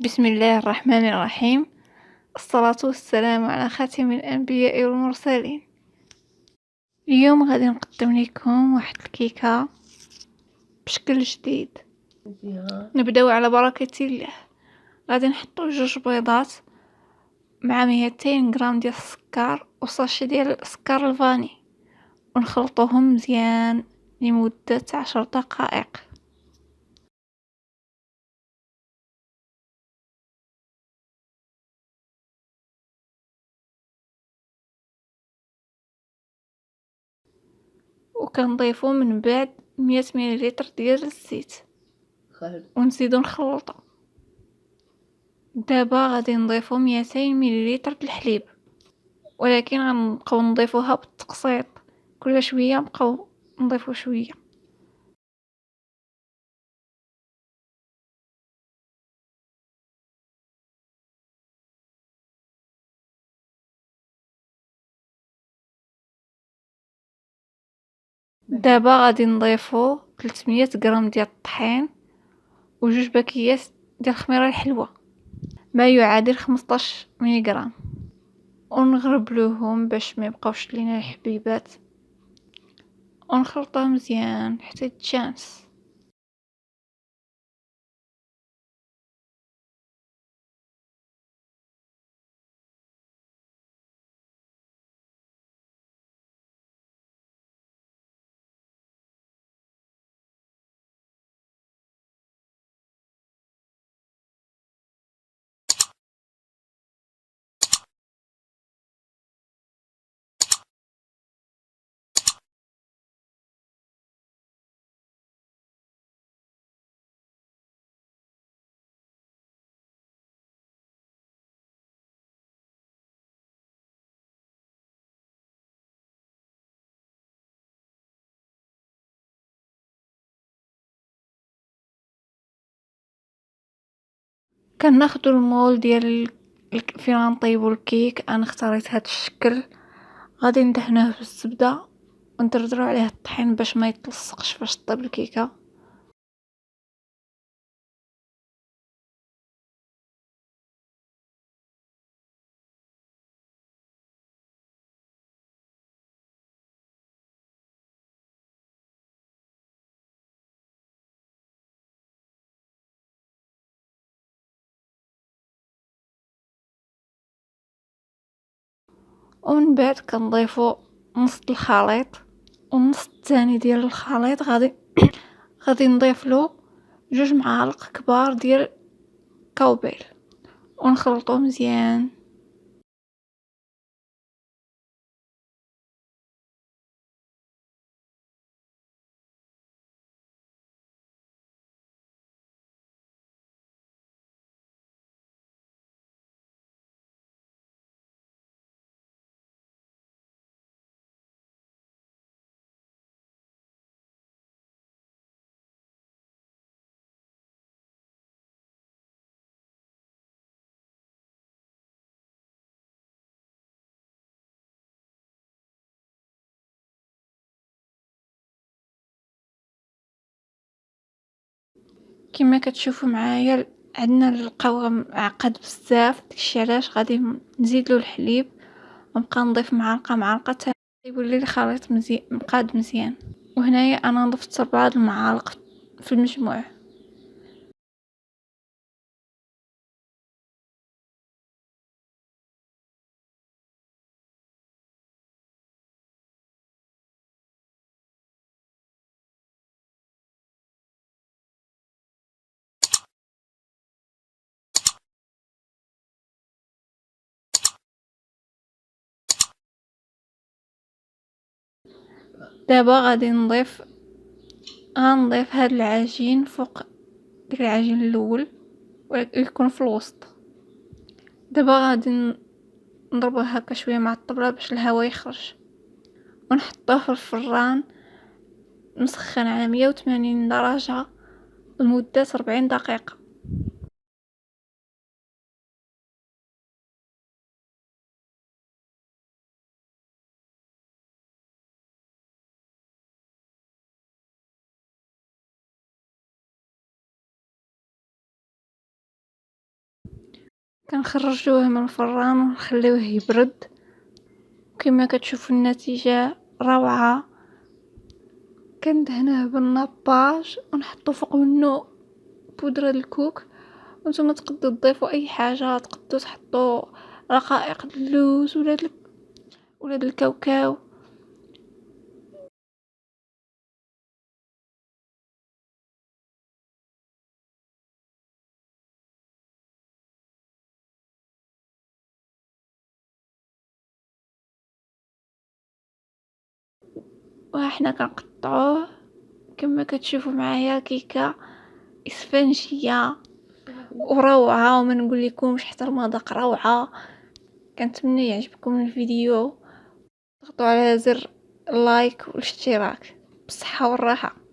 بسم الله الرحمن الرحيم. الصلاة والسلام على خاتم الأنبياء والمرسلين. اليوم غادي نقدم لكم واحد الكيكة بشكل جديد. نبداو على بركة الله. غادي نحطو 2 بيضات مع 200 غرام ديال السكر وصاشي ديال السكر الفاني، ونخلطوهم مزيان لمدة 10 دقائق. وكنضيفو من بعد 100 مليلتر ديال الزيت ونزيدو نخلطو. دابا غادي نضيفو 200 مليلتر د الحليب، ولكن غنبقاو نضيفوها بالتقسيط، كل شويه نبقاو نضيفو شويه. دابا غادي نضيفو 300 غرام ديال الطحين و2 باكيات ديال الخميره الحلوه ما يعادل 15 مغرام، ونغربلوهم باش ما يبقاوش لينا الحبيبات، ونخلطوه مزيان حتى يتجانس. كناخدو المول ديال فين غنطيبو الكيك. انا اختاريت هذا الشكل. غادي ندهنوه بالزبده وندردرو عليه الطحين باش ما يتلصقش فاش طيب الكيكه. ومن بعد كنضيفو نص الخليط، والنص الثاني ديال الخليط غادي نضيفلو 2 معالق كبار ديال كاوبيل ونخلطو مزيان. كما كتشوفوا معايا عندنا القوام عقد بزاف، داكشي علاش غادي نزيدلو الحليب ونبقى نضيف معلقه حتى يولي الخليط مزيان مقاد مزيان. وهنايا انا ضفت 4 المعالق في المجموع. دابا غادي غنضيف هاد العجين فوق داك العجين الاول ويكون في الوسط. دابا غادي نضربوه هكا شويه مع الطبله باش الهواء يخرج، ونحطوه في الفران مسخن على 180 درجه لمده 40 دقيقه. كنخرجوه من الفران ونخليوه يبرد، كما كتشوفوا النتيجة روعة. كندهنوه بالناباج ونحطو فوق منو بودرة الكوك، وانتوما تقدروا تضيفوا اي حاجه، تقدروا تحطوا رقائق اللوز ولا الكاوكاو. وحنا كنقطعوه كما كتشوفوا معايا كيكه اسفنجيه وروعه، وما نقول لكمش حتى المذاق روعه. كنتمنى يعجبكم الفيديو، ضغطوا على زر اللايك والاشتراك. بالصحه والراحه.